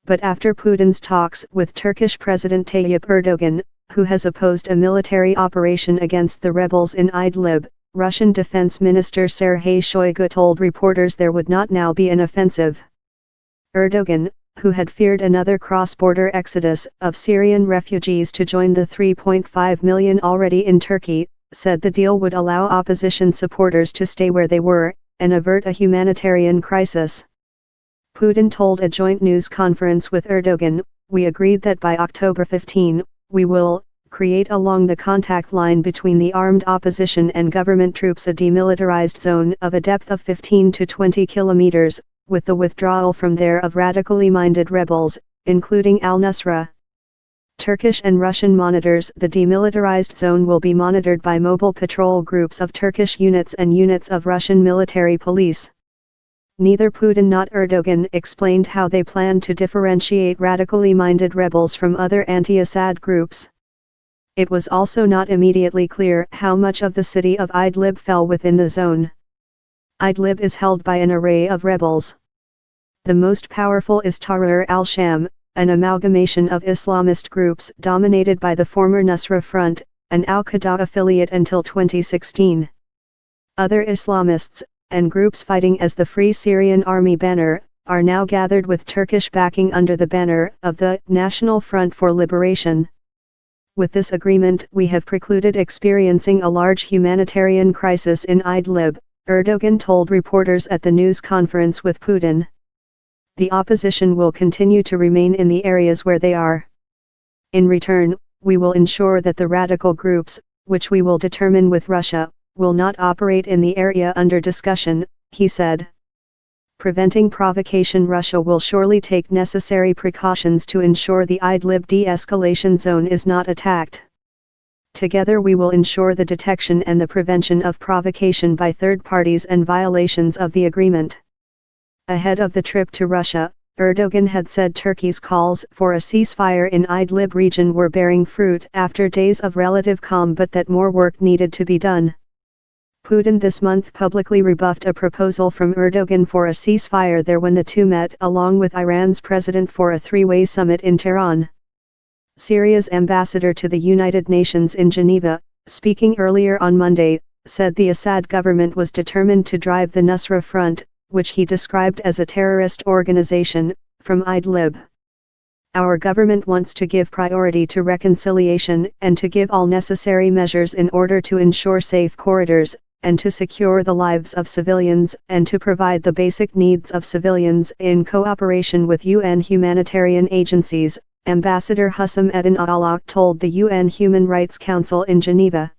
but after Putin's talks with Turkish President Tayyip Erdogan, who has opposed a military operation against the rebels in Idlib, Russian Defence Minister Sergei Shoigu told reporters there would not now be an offensive. Erdogan, who had feared another cross-border exodus of Syrian refugees to join the 3.5 million already in Turkey, said the deal would allow opposition supporters to stay where they were, and avert a humanitarian crisis. Putin told a joint news conference with Erdogan, "We agreed that by October 15, we will create along the contact line between the armed opposition and government troops a demilitarized zone of a depth of 15 to 20 kilometers, with the withdrawal from there of radically minded rebels, including al-Nusra." Turkish and Russian monitors. The demilitarized zone will be monitored by mobile patrol groups of Turkish units and units of Russian military police. Neither Putin nor Erdogan explained how they plan to differentiate radically minded rebels from other anti-Assad groups. It was also not immediately clear how much of the city of Idlib fell within the zone. Idlib is held by an array of rebels. The most powerful is Tahrir al-Sham, an amalgamation of Islamist groups dominated by the former Nusra Front, an al-Qaeda affiliate until 2016. Other Islamists, and groups fighting as the Free Syrian Army banner, are now gathered with Turkish backing under the banner of the National Front for Liberation. With this agreement, we have precluded experiencing a large humanitarian crisis in Idlib, Erdogan told reporters at the news conference with Putin. The opposition will continue to remain in the areas where they are. In return, we will ensure that the radical groups, which we will determine with Russia, will not operate in the area under discussion, he said. Preventing provocation. Russia will surely take necessary precautions to ensure the Idlib de-escalation zone is not attacked. Together we will ensure the detection and the prevention of provocation by third parties and violations of the agreement. Ahead of the trip to Russia, Erdogan had said Turkey's calls for a ceasefire in Idlib region were bearing fruit after days of relative calm, but that more work needed to be done. Putin this month publicly rebuffed a proposal from Erdogan for a ceasefire there when the two met along with Iran's president for a three-way summit in Tehran. Syria's ambassador to the United Nations in Geneva, speaking earlier on Monday, said the Assad government was determined to drive the Nusra Front, which he described as a terrorist organization, from Idlib. Our government wants to give priority to reconciliation and to give all necessary measures in order to ensure safe corridors, and to secure the lives of civilians and to provide the basic needs of civilians in cooperation with UN humanitarian agencies, Ambassador Hussam Edin Allah told the UN Human Rights Council in Geneva.